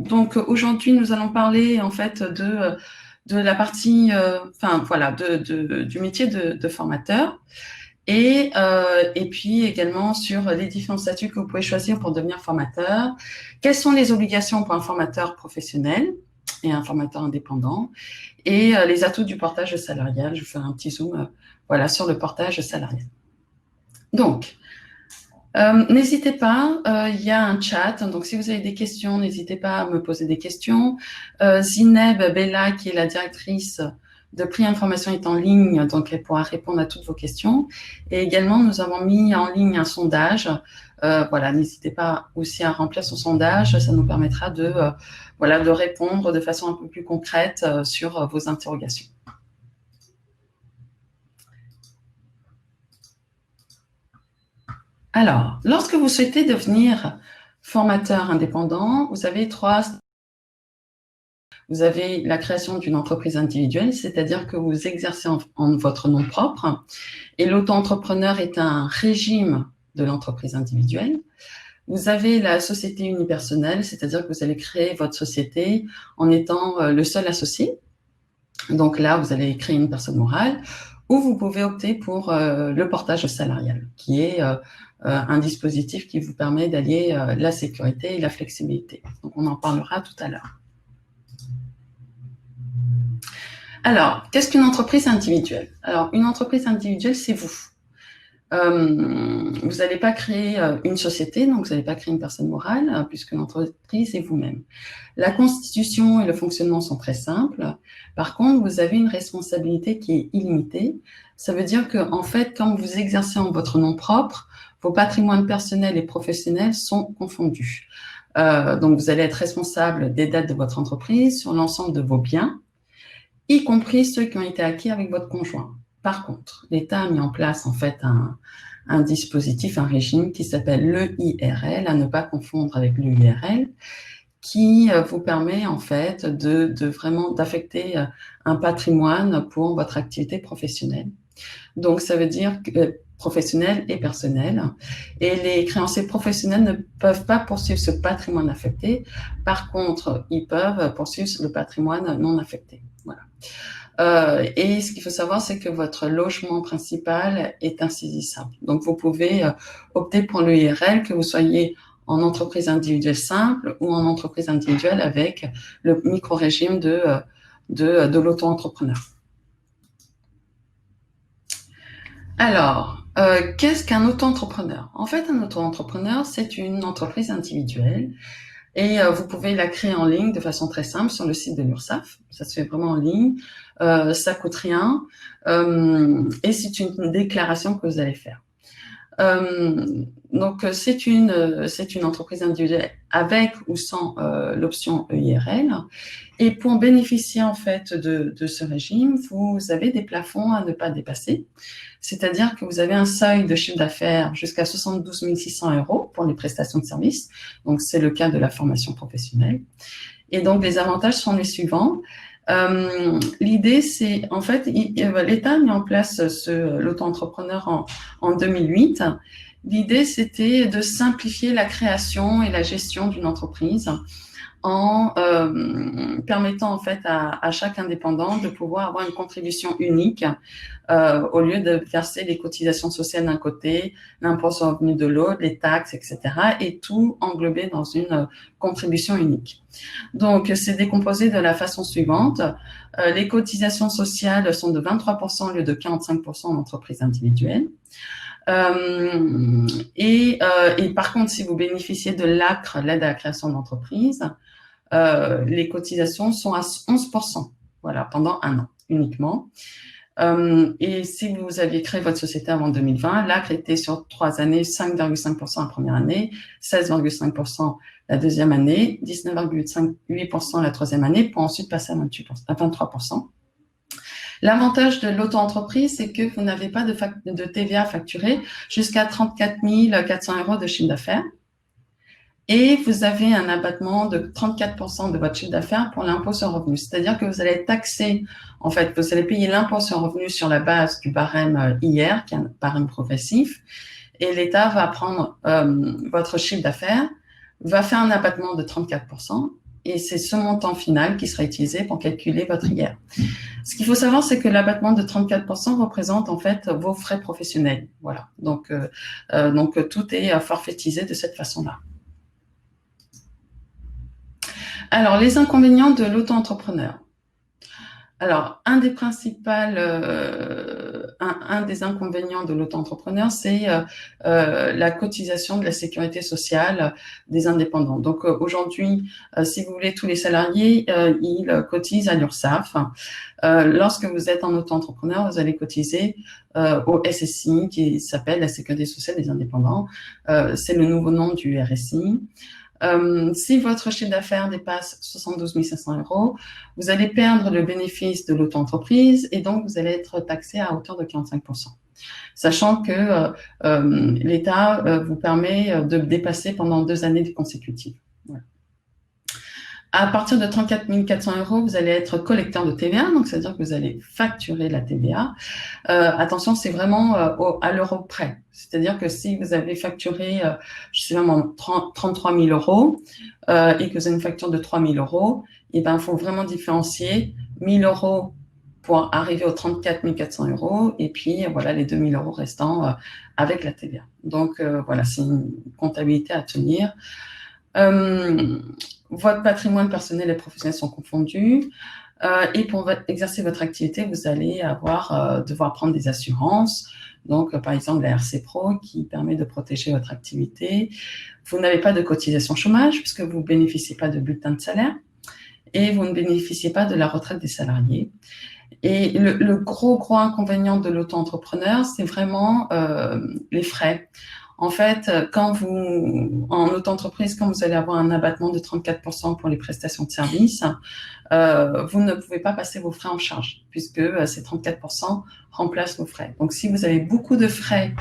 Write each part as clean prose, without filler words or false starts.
Donc aujourd'hui, nous allons parler en fait de la partie, du métier de formateur et puis également sur les différents statuts que vous pouvez choisir pour devenir formateur. Quelles sont les obligations pour un formateur professionnel et un formateur indépendant et les atouts du portage salarial. Je vais faire un petit zoom sur le portage salarial. Donc, n'hésitez pas, il y a un chat, donc si vous avez des questions, n'hésitez pas à me poser des questions. Zineb Bella, qui est la directrice de Prix Information, est en ligne, donc elle pourra répondre à toutes vos questions. Et également, nous avons mis en ligne un sondage. N'hésitez pas aussi à remplir son sondage, ça nous permettra de répondre de façon un peu plus concrète sur vos interrogations. Alors, lorsque vous souhaitez devenir formateur indépendant, vous avez Vous avez la création d'une entreprise individuelle, c'est-à-dire que vous exercez en votre nom propre. Et l'auto-entrepreneur est un régime de l'entreprise individuelle. Vous avez la société unipersonnelle, c'est-à-dire que vous allez créer votre société en étant le seul associé. Donc là, vous allez créer une personne morale, ou vous pouvez opter pour le portage salarial, qui est un dispositif qui vous permet d'allier la sécurité et la flexibilité. Donc, on en parlera tout à l'heure. Alors, qu'est-ce qu'une entreprise individuelle? Alors, une entreprise individuelle, c'est vous. Vous n'allez pas créer une société, donc vous n'allez pas créer une personne morale, puisque l'entreprise est vous-même. La constitution et le fonctionnement sont très simples. Par contre, vous avez une responsabilité qui est illimitée. Ça veut dire que, en fait, quand vous exercez en votre nom propre, vos patrimoines personnels et professionnels sont confondus. Donc, vous allez être responsable des dettes de votre entreprise sur l'ensemble de vos biens, y compris ceux qui ont été acquis avec votre conjoint. Par contre, l'État a mis en place en fait un dispositif, un régime qui s'appelle l'EIRL, à ne pas confondre avec l'UIRL, qui vous permet en fait de vraiment d'affecter un patrimoine pour votre activité professionnelle. Donc, ça veut dire que professionnel et personnel. Et les créanciers professionnels ne peuvent pas poursuivre ce patrimoine affecté. Par contre, ils peuvent poursuivre le patrimoine non affecté. Voilà. Et ce qu'il faut savoir, c'est que votre logement principal est insaisissable. Donc, vous pouvez opter pour l'EIRL, que vous soyez en entreprise individuelle simple ou en entreprise individuelle avec le micro-régime de l'auto-entrepreneur. Alors, qu'est-ce qu'un auto-entrepreneur? En fait, un auto-entrepreneur, c'est une entreprise individuelle et vous pouvez la créer en ligne de façon très simple sur le site de l'URSSAF. Ça se fait vraiment en ligne, ça coûte rien et c'est une déclaration que vous allez faire. Donc, c'est une entreprise individuelle avec ou sans l'option EIRL. Et pour bénéficier en fait de ce régime, vous avez des plafonds à ne pas dépasser. C'est-à-dire que vous avez un seuil de chiffre d'affaires jusqu'à 72 600 € pour les prestations de services. Donc, c'est le cas de la formation professionnelle. Et donc, les avantages sont les suivants. L'idée, c'est, en fait, l'État a mis en place l'auto-entrepreneur en 2008. L'idée, c'était de simplifier la création et la gestion d'une entreprise en permettant en fait à chaque indépendant de pouvoir avoir une contribution unique au lieu de verser les cotisations sociales d'un côté, l'impôt sur le revenu de l'autre, les taxes, etc. et tout englobé dans une contribution unique. Donc, c'est décomposé de la façon suivante. Les cotisations sociales sont de 23% au lieu de 45% en entreprise individuelle. Et par contre, si vous bénéficiez de l'ACRE, l'aide à la création d'entreprise, les cotisations sont à 11%, voilà, pendant un an uniquement. Et si vous aviez créé votre société avant 2020, l'ACRE était sur 3 années, 5,5% la première année, 16,5% la deuxième année, 19,8% la troisième année, pour ensuite passer à 23%. L'avantage de l'auto-entreprise, c'est que vous n'avez pas de TVA facturée jusqu'à 34 400 € de chiffre d'affaires. Et vous avez un abattement de 34% de votre chiffre d'affaires pour l'impôt sur le revenu. C'est-à-dire que vous allez être taxé, en fait, vous allez payer l'impôt sur le revenu sur la base du barème IR, qui est un barème progressif, et l'État va prendre votre chiffre d'affaires, va faire un abattement de 34%, et c'est ce montant final qui sera utilisé pour calculer votre IR. Ce qu'il faut savoir, c'est que l'abattement de 34% représente en fait vos frais professionnels. Voilà, donc tout est forfaitisé de cette façon-là. Alors, les inconvénients de l'auto-entrepreneur. Alors, un des inconvénients de l'auto-entrepreneur, c'est la cotisation de la sécurité sociale des indépendants. Donc, aujourd'hui, si vous voulez, tous les salariés, ils cotisent à l'URSSAF. Lorsque vous êtes en auto-entrepreneur, vous allez cotiser au SSI, qui s'appelle la sécurité sociale des indépendants. C'est le nouveau nom du RSI. Si votre chiffre d'affaires dépasse 72 500 €, vous allez perdre le bénéfice de l'auto-entreprise et donc vous allez être taxé à hauteur de 45%. Sachant que l'État vous permet de dépasser pendant 2 années consécutives. Voilà. À partir de 34 400 €, vous allez être collecteur de TVA, donc c'est-à-dire que vous allez facturer la TVA. Attention, c'est vraiment à l'euro près. C'est-à-dire que si vous avez facturé, je sais même 33 000 € et que vous avez une facture de 3 000 €, et ben, il faut vraiment différencier 1 000 € pour arriver aux 34 400 € et puis voilà les 2 000 € restants avec la TVA. Donc voilà, c'est une comptabilité à tenir. Votre patrimoine personnel et professionnel sont confondus. Et pour exercer votre activité, vous allez devoir prendre des assurances. Donc, par exemple, la RC Pro qui permet de protéger votre activité. Vous n'avez pas de cotisation chômage puisque vous ne bénéficiez pas de bulletin de salaire et vous ne bénéficiez pas de la retraite des salariés. Et le gros inconvénient de l'auto-entrepreneur, c'est vraiment les frais. En fait, en auto-entreprise, quand vous allez avoir un abattement de 34% pour les prestations de services, vous ne pouvez pas passer vos frais en charge puisque ces 34% remplacent vos frais. Donc, si vous avez beaucoup de frais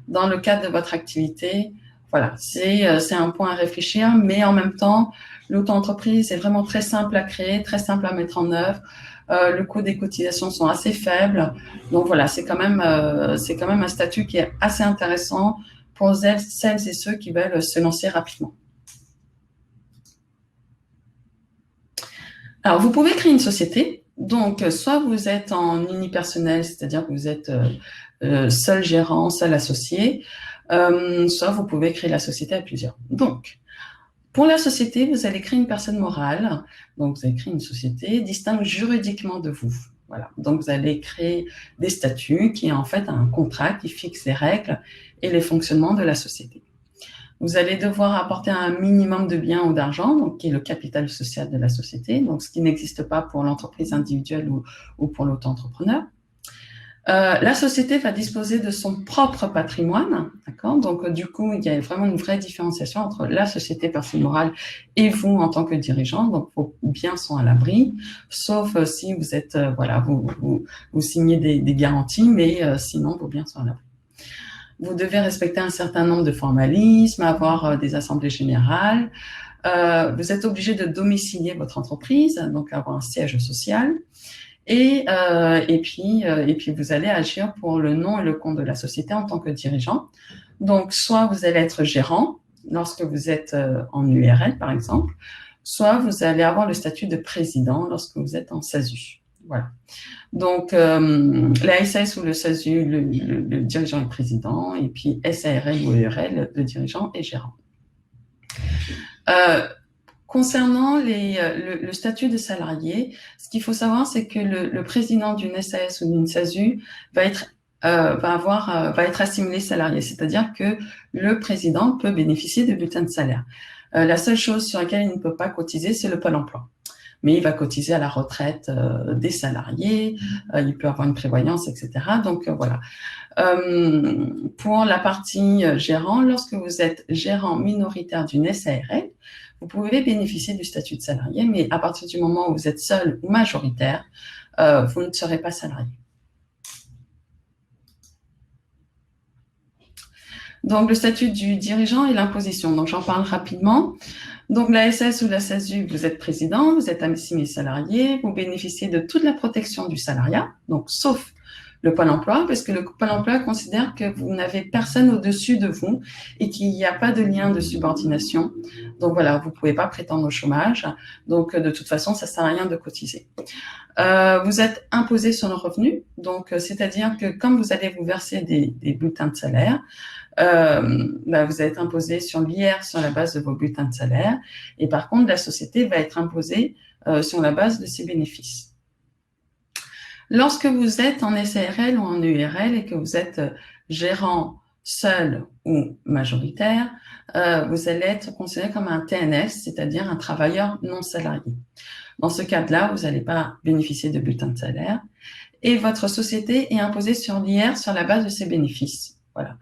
dans le cadre de votre activité, voilà, c'est un point à réfléchir, mais en même temps, l'auto-entreprise est vraiment très simple à créer, très simple à mettre en œuvre. Le coût des cotisations sont assez faibles. Donc, voilà, c'est quand même un statut qui est assez intéressant pour celles et ceux qui veulent se lancer rapidement. Alors, vous pouvez créer une société. Donc, soit vous êtes en unipersonnel, c'est-à-dire que vous êtes seul gérant, seul associé, soit vous pouvez créer la société à plusieurs. Donc, pour la société, vous allez créer une personne morale. Donc, vous allez créer une société distincte juridiquement de vous. Voilà. Donc, vous allez créer des statuts qui est en fait un contrat qui fixe les règles et les fonctionnements de la société. Vous allez devoir apporter un minimum de biens ou d'argent, donc qui est le capital social de la société, donc ce qui n'existe pas pour l'entreprise individuelle ou pour l'auto-entrepreneur. La société va disposer de son propre patrimoine, d'accord? Donc, du coup, il y a vraiment une vraie différenciation entre la société personne morale et vous en tant que dirigeant. Donc, vos biens sont à l'abri, sauf si vous êtes, vous signez des garanties, mais sinon, vos biens sont à l'abri. Vous devez respecter un certain nombre de formalismes, avoir des assemblées générales. Vous êtes obligé de domicilier votre entreprise, donc avoir un siège social. Et puis, vous allez agir pour le nom et le compte de la société en tant que dirigeant. Donc, soit vous allez être gérant lorsque vous êtes en URL, par exemple, soit vous allez avoir le statut de président lorsque vous êtes en SASU. Voilà. Donc, la SAS ou le SASU, le dirigeant est président, et puis SARL ou URL, le dirigeant est gérant. Concernant le statut de salarié, ce qu'il faut savoir, c'est que le président d'une SAS ou d'une SASU va être assimilé salarié, c'est-à-dire que le président peut bénéficier de bulletins de salaire. La seule chose sur laquelle il ne peut pas cotiser, c'est le Pôle emploi. Mais il va cotiser à la retraite des salariés, il peut avoir une prévoyance, etc. Donc, voilà. Pour la partie gérant, lorsque vous êtes gérant minoritaire d'une SARL, vous pouvez bénéficier du statut de salarié, mais à partir du moment où vous êtes seul ou majoritaire, vous ne serez pas salarié. Donc, le statut du dirigeant et l'imposition. Donc, j'en parle rapidement. Donc, la SAS ou la SASU, vous êtes président, vous êtes assimilé salarié, vous bénéficiez de toute la protection du salariat, donc sauf le Pôle emploi, parce que le Pôle emploi considère que vous n'avez personne au-dessus de vous et qu'il n'y a pas de lien de subordination. Donc voilà, vous ne pouvez pas prétendre au chômage. Donc de toute façon, ça ne sert à rien de cotiser. Vous êtes imposé sur le revenu, donc c'est-à-dire que comme vous allez vous verser des bulletins de salaire, vous êtes imposé sur l'IR sur la base de vos bulletins de salaire, et par contre la société va être imposée sur la base de ses bénéfices. Lorsque vous êtes en SARL ou en URL et que vous êtes gérant seul ou majoritaire, vous allez être considéré comme un TNS, c'est-à-dire un travailleur non salarié. Dans ce cas-là, vous n'allez pas bénéficier de bulletin de salaire et votre société est imposée sur l'IR sur la base de ses bénéfices. Voilà.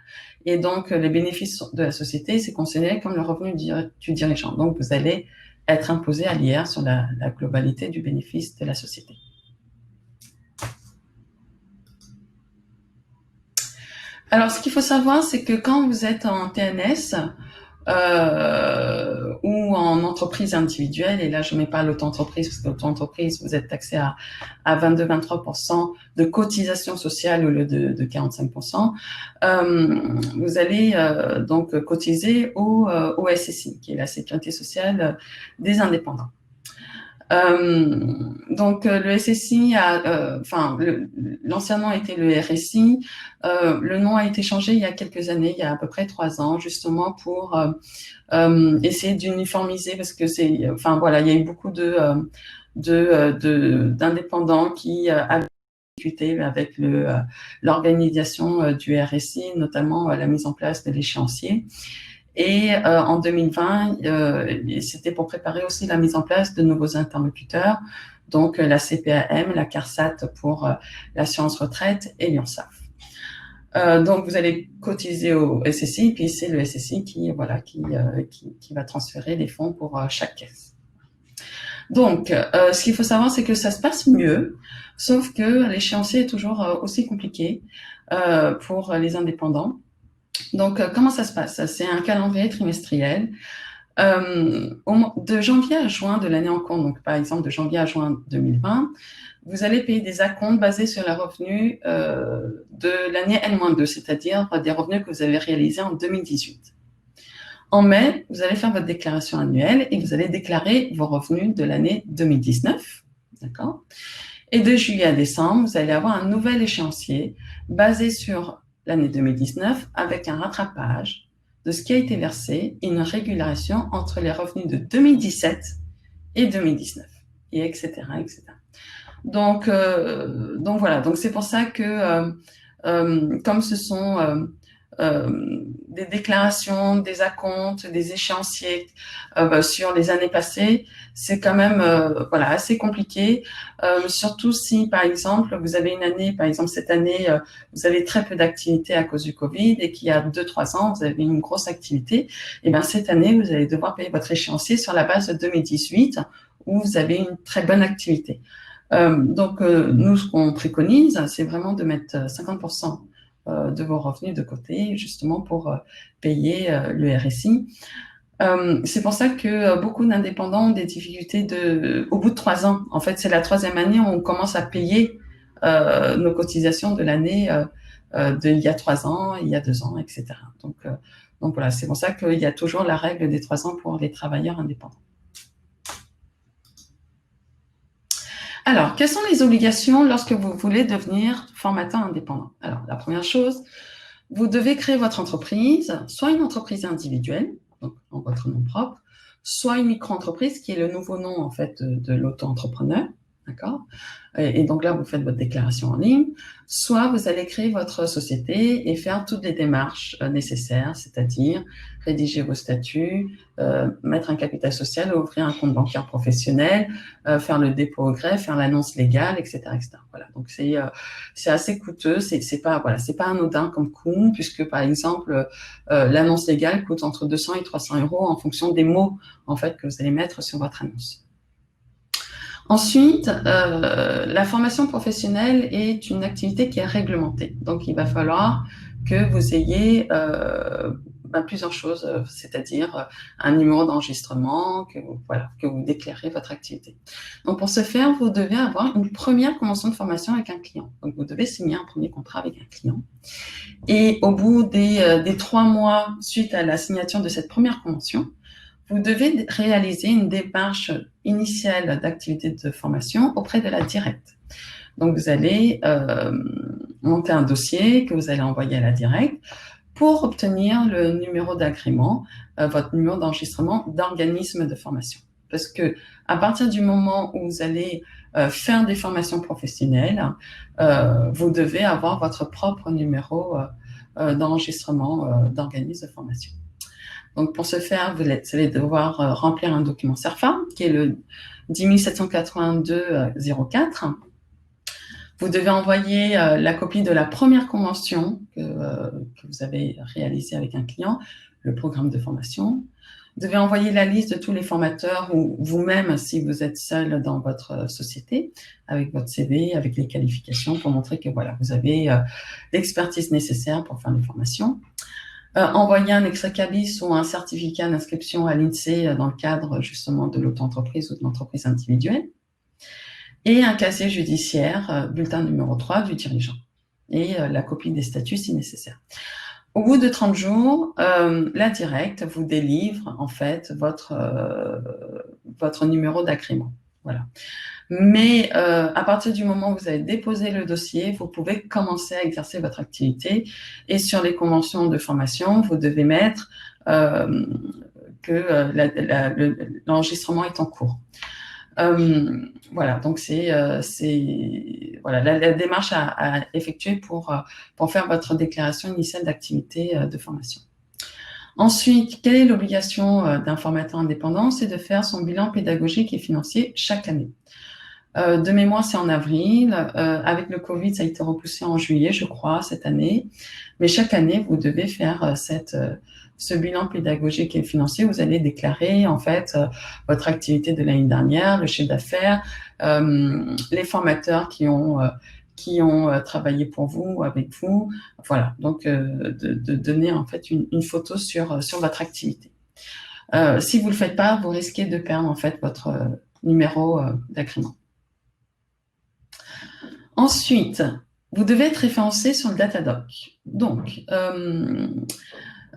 Et donc, les bénéfices de la société, c'est considéré comme le revenu du dirigeant. Donc, vous allez être imposé à l'IR sur la globalité du bénéfice de la société. Alors, ce qu'il faut savoir, c'est que quand vous êtes en TNS ou en entreprise individuelle, et là, je ne mets pas l'auto-entreprise, parce que l'auto-entreprise, vous êtes taxé à 22-23% de cotisation sociale au lieu de 45%, vous allez donc cotiser au SSI, qui est la Sécurité sociale des indépendants. Donc le SSI l'ancien nom était le RSI. Le nom a été changé il y a quelques années, il y a à peu près 3 ans, justement pour essayer d'uniformiser, parce que il y a eu beaucoup d'indépendants qui avaient discuté avec l'organisation du RSI, notamment la mise en place de l'échéancier. Et en 2020, c'était pour préparer aussi la mise en place de nouveaux interlocuteurs, donc la CPAM, la CARSAT pour l'assurance retraite et l'URSSAF. Donc vous allez cotiser au SSI, puis c'est le SSI qui va transférer les fonds pour chaque caisse. Donc, ce qu'il faut savoir, c'est que ça se passe mieux, sauf que l'échéancier est toujours aussi compliqué pour les indépendants. Donc, comment ça se passe? C'est un calendrier trimestriel. De janvier à juin de l'année en cours, donc par exemple de janvier à juin 2020, vous allez payer des acomptes basés sur les revenus de l'année N-2, c'est-à-dire des revenus que vous avez réalisés en 2018. En mai, vous allez faire votre déclaration annuelle et vous allez déclarer vos revenus de l'année 2019, d'accord? Et de juillet à décembre, vous allez avoir un nouvel échéancier basé sur l'année 2019 avec un rattrapage de ce qui a été versé et une régularisation entre les revenus de 2017 et 2019, et etc., etc. Donc voilà, donc c'est pour ça que comme ce sont des déclarations, des acomptes, des échéanciers sur les années passées, c'est quand même assez compliqué, surtout si par exemple vous avez une année, par exemple cette année vous avez très peu d'activité à cause du Covid et qu'il y a 2-3 ans vous avez une grosse activité, et bien cette année vous allez devoir payer votre échéancier sur la base de 2018 où vous avez une très bonne activité. Donc nous ce qu'on préconise, c'est vraiment de mettre 50% de vos revenus de côté, justement pour payer le RSI. C'est pour ça que beaucoup d'indépendants ont des difficultés au bout de 3 ans. En fait, c'est la 3e année où on commence à payer nos cotisations de l'année d'il y a 3 ans, il y a 2 ans, etc. Donc voilà, c'est pour ça qu'il y a toujours la règle des 3 ans pour les travailleurs indépendants. Alors, quelles sont les obligations lorsque vous voulez devenir formateur indépendant? Alors, la première chose, vous devez créer votre entreprise, soit une entreprise individuelle, donc en votre nom propre, soit une micro-entreprise qui est le nouveau nom en fait de l'auto-entrepreneur, d'accord? Et donc là, vous faites votre déclaration en ligne, soit vous allez créer votre société et faire toutes les démarches nécessaires, c'est-à-dire rédiger vos statuts, mettre un capital social, ouvrir un compte bancaire professionnel, faire le dépôt au greffe, faire l'annonce légale, etc., etc. Voilà, donc c'est assez coûteux, c'est pas anodin comme coût, puisque par exemple l'annonce légale coûte entre 200 et 300 € en fonction des mots en fait que vous allez mettre sur votre annonce. Ensuite, la formation professionnelle est une activité qui est réglementée. Donc, il va falloir que vous ayez plusieurs choses, c'est-à-dire un numéro d'enregistrement, que vous déclarez votre activité. Donc, pour ce faire, vous devez avoir une première convention de formation avec un client. Donc, vous devez signer un premier contrat avec un client. Et au bout des 3 mois suite à la signature de cette première convention, vous devez réaliser une démarche initiale d'activité de formation auprès de la directe. Donc, vous allez monter un dossier que vous allez envoyer à la directe pour obtenir le numéro d'agrément, votre numéro d'enregistrement d'organisme de formation. Parce que à partir du moment où vous allez faire des formations professionnelles, vous devez avoir votre propre numéro d'enregistrement d'organisme de formation. Donc, pour ce faire, vous allez devoir remplir un document CERFA, qui est le 10782-04. Vous devez envoyer la copie de la première convention que vous avez réalisée avec un client, le programme de formation. Vous devez envoyer la liste de tous les formateurs ou vous-même, si vous êtes seul dans votre société, avec votre CV, avec les qualifications, pour montrer que voilà, vous avez l'expertise nécessaire pour faire les formations. Envoyer un extrait CABIS ou un certificat d'inscription à l'INSEE dans le cadre justement de l'auto-entreprise ou de l'entreprise individuelle. Et un casier judiciaire, bulletin numéro 3 du dirigeant. Et la copie des statuts si nécessaire. Au bout de 30 jours, la directe vous délivre en fait votre numéro d'agrément. Voilà. Mais à partir du moment où vous avez déposé le dossier, vous pouvez commencer à exercer votre activité. Et sur les conventions de formation, vous devez mettre que l'enregistrement est en cours. Voilà, donc c'est voilà, la démarche à effectuer pour faire votre déclaration initiale d'activité de formation. Ensuite, quelle est l'obligation d'un formateur indépendant? C'est de faire son bilan pédagogique et financier chaque année. De mémoire, c'est en avril. Avec le Covid, ça a été repoussé en juillet, je crois, cette année. Mais chaque année, vous devez faire ce bilan pédagogique et financier. Vous allez déclarer, en fait, votre activité de l'année dernière, le chiffre d'affaires, les formateurs qui ont travaillé pour vous ou avec vous. Voilà, donc de donner, en fait, une photo sur votre activité. Si vous ne le faites pas, vous risquez de perdre, en fait, votre numéro d'agrément. Ensuite, vous devez être référencé sur le Datadoc. Donc,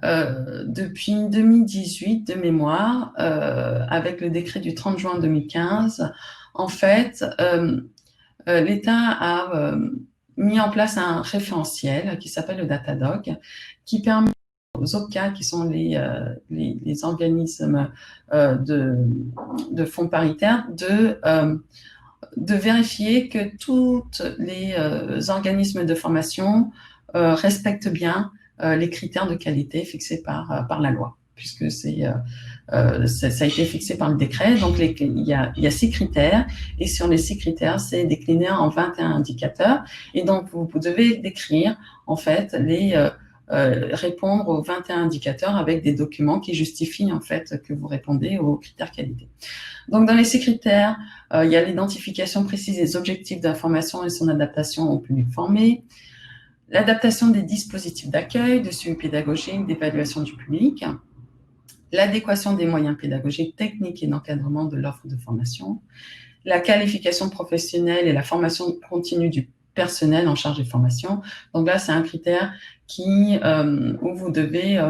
depuis 2018, de mémoire, avec le décret du 30 juin 2015, en fait, l'État a mis en place un référentiel qui s'appelle le Datadoc, qui permet aux OCA, qui sont les organismes de fonds paritaires, de vérifier que tous les organismes de formation respectent bien les critères de qualité fixés par la loi, puisque ça a été fixé par le décret. Donc, il y a 6 critères, et sur les 6 critères, c'est décliné en 21 indicateurs. Et donc, vous devez décrire, en fait, répondre aux 21 indicateurs avec des documents qui justifient, en fait, que vous répondez aux critères qualité. Donc, dans les 6 critères, il y a l'identification précise des objectifs d'information et son adaptation au public formé, l'adaptation des dispositifs d'accueil, de suivi pédagogique, d'évaluation du public, l'adéquation des moyens pédagogiques, techniques et d'encadrement de l'offre de formation, la qualification professionnelle et la formation continue du personnel en charge des formations. Donc là, c'est un critère où vous devez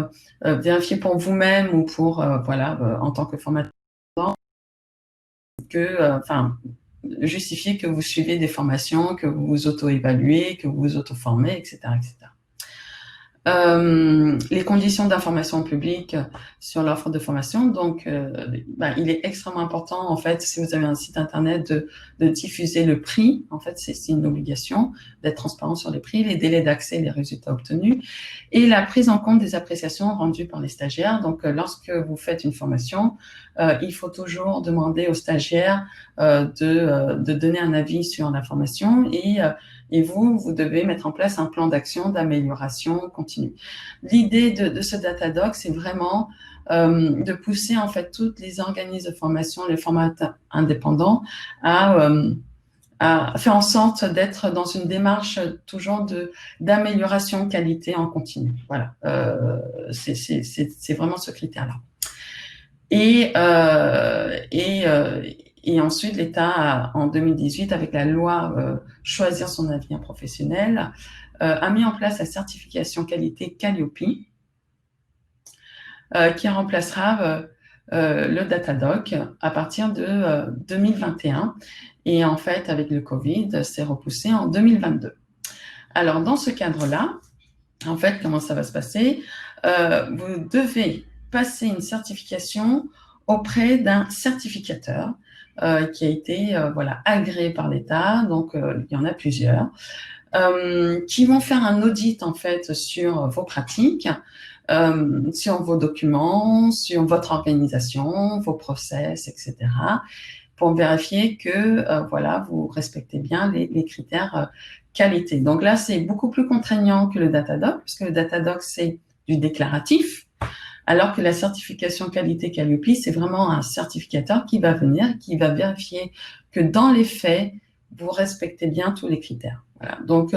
vérifier pour vous-même ou pour, en tant que formateur, justifier que vous suivez des formations, que vous vous auto-évaluez, que vous vous auto-formez, etc., etc. Les conditions d'information au public sur l'offre de formation. Donc, il est extrêmement important, en fait, si vous avez un site internet, de diffuser le prix. En fait, c'est une obligation d'être transparent sur les prix, les délais d'accès, les résultats obtenus, et la prise en compte des appréciations rendues par les stagiaires. Donc, lorsque vous faites une formation, il faut toujours demander aux stagiaires de donner un avis sur la formation, et vous devez mettre en place un plan d'action d'amélioration continue. L'idée de ce Datadoc, c'est vraiment de pousser, en fait, tous les organismes de formation, les formateurs indépendants à fait en sorte d'être dans une démarche toujours d'amélioration qualité en continu. Voilà, c'est vraiment ce critère-là. Et ensuite, l'État, en 2018, avec la loi Choisir son avenir professionnel, a mis en place la certification qualité Calliope, qui remplacera le Datadoc à partir de 2021. Et en fait, avec le Covid, c'est repoussé en 2022. Alors, dans ce cadre-là, en fait, comment ça va se passer? Vous devez passer une certification auprès d'un certificateur qui a été agréé par l'État. Donc, il y en a plusieurs qui vont faire un audit en fait sur vos pratiques, sur vos documents, sur votre organisation, vos process, etc., pour vérifier que vous respectez bien les critères qualité. Donc là, c'est beaucoup plus contraignant que le Datadoc, puisque le Datadoc, c'est du déclaratif, alors que la certification qualité Calliope, c'est vraiment un certificateur qui va venir, qui va vérifier que dans les faits, vous respectez bien tous les critères. Voilà. Donc,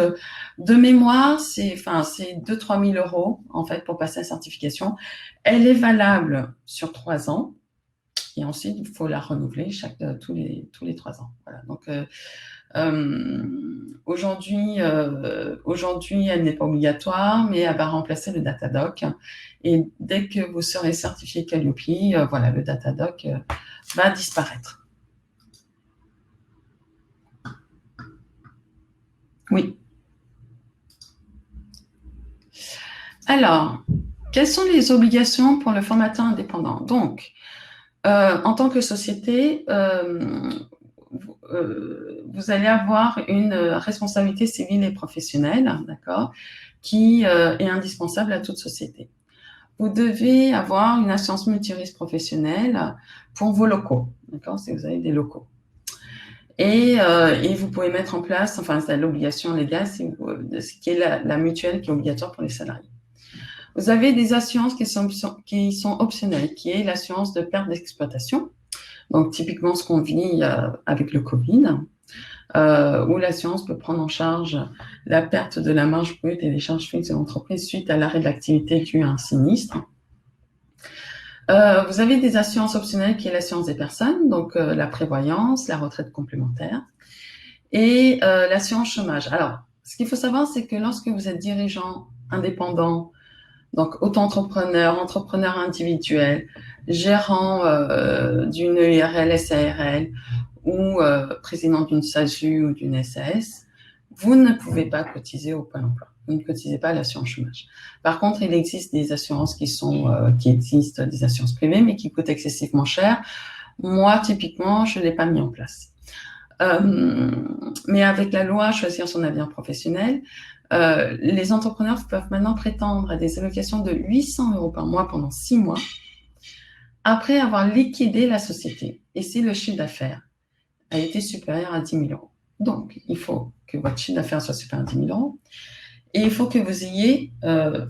de mémoire, c'est 2-3 000 euros, en fait, pour passer la certification. Elle est valable sur 3 ans. Et ensuite, il faut la renouveler tous les 3 ans. Voilà. Donc, aujourd'hui, elle n'est pas obligatoire, mais elle va remplacer le Datadoc. Et dès que vous serez certifié Calliope, le Datadoc va disparaître. Oui. Alors, quelles sont les obligations pour le formateur indépendant? Donc, en tant que société, vous allez avoir une responsabilité civile et professionnelle, d'accord, qui est indispensable à toute société. Vous devez avoir une assurance multirisque professionnelle pour vos locaux, d'accord, si vous avez des locaux. Et vous pouvez mettre en place, c'est l'obligation légale, ce qui est la mutuelle qui est obligatoire pour les salariés. Vous avez des assurances qui sont optionnelles, qui est l'assurance de perte d'exploitation. Donc, typiquement, ce qu'on vit avec le Covid, où l'assurance peut prendre en charge la perte de la marge brute et des charges fixes de l'entreprise suite à l'arrêt de l'activité due à un sinistre. Vous avez des assurances optionnelles qui est l'assurance des personnes, donc la prévoyance, la retraite complémentaire et l'assurance chômage. Alors, ce qu'il faut savoir, c'est que lorsque vous êtes dirigeant indépendant, donc auto-entrepreneur, entrepreneur individuel, gérant d'une URL, SARL ou président d'une SASU ou d'une SAS, vous ne pouvez pas cotiser au Pôle emploi. Vous ne cotisez pas à l'assurance chômage. Par contre, il existe des assurances qui existent, des assurances privées, mais qui coûtent excessivement cher. Moi, typiquement, je ne l'ai pas mis en place. Mais avec la loi Choisir son avenir professionnel, les entrepreneurs peuvent maintenant prétendre à des allocations de 800 euros par mois pendant 6 mois, après avoir liquidé la société, et si le chiffre d'affaires a été supérieur à 10 000 euros. Donc, il faut que votre chiffre d'affaires soit supérieur à 10 000 euros, et il faut que vous ayez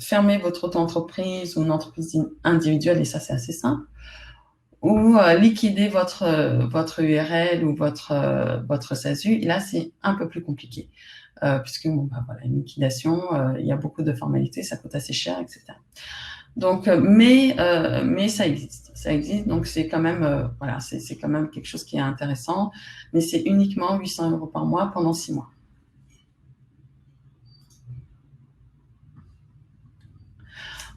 fermé votre auto-entreprise ou une entreprise individuelle, et ça c'est assez simple, ou liquider votre URL ou votre SASU, et là c'est un peu plus compliqué. Puisque une liquidation, il y a beaucoup de formalités, ça coûte assez cher, etc. Donc, mais ça existe, donc c'est quand même, c'est quand même quelque chose qui est intéressant, mais c'est uniquement 800 euros par mois pendant 6 mois.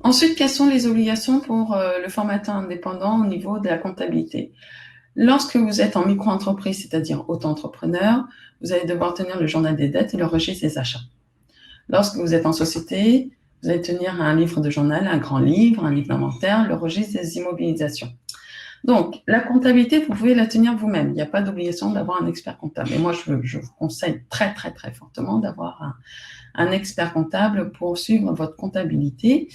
Ensuite, quelles sont les obligations pour le formateur indépendant au niveau de la comptabilité? Lorsque vous êtes en micro-entreprise, c'est-à-dire auto-entrepreneur, vous allez devoir tenir le journal des dettes et le registre des achats. Lorsque vous êtes en société, vous allez tenir un livre de journal, un grand livre, un livre d'inventaire, le registre des immobilisations. Donc, la comptabilité, vous pouvez la tenir vous-même. Il n'y a pas d'obligation d'avoir un expert comptable. Et moi, je vous conseille très, très, très fortement d'avoir un expert comptable pour suivre votre comptabilité.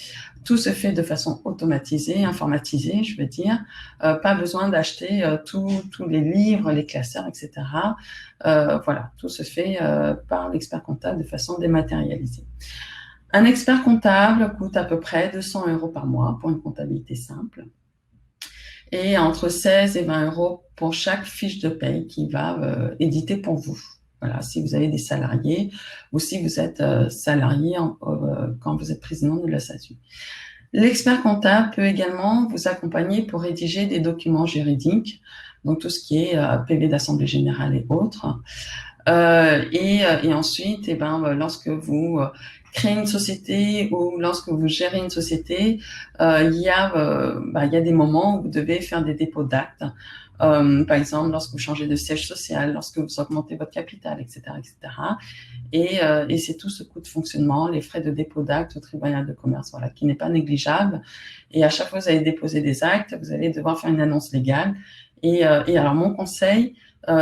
Tout se fait de façon automatisée, informatisée, je veux dire. Pas besoin d'acheter tous les livres, les classeurs, etc. Tout se fait par l'expert comptable de façon dématérialisée. Un expert comptable coûte à peu près 200 euros par mois pour une comptabilité simple. Et entre 16 et 20 euros pour chaque fiche de paye qu'il va éditer pour vous. Voilà, si vous avez des salariés ou si vous êtes salarié quand vous êtes président de la SASU. L'expert comptable peut également vous accompagner pour rédiger des documents juridiques, donc tout ce qui est PV d'Assemblée générale et autres. Et ensuite, lorsque vous créez une société ou lorsque vous gérez une société, il y a des moments où vous devez faire des dépôts d'actes. Par exemple, lorsque vous changez de siège social, lorsque vous augmentez votre capital, etc., etc. Et c'est tout ce coût de fonctionnement, les frais de dépôt d'actes au tribunal de commerce, voilà, qui n'est pas négligeable. Et à chaque fois que vous allez déposer des actes, vous allez devoir faire une annonce légale. Et alors, mon conseil,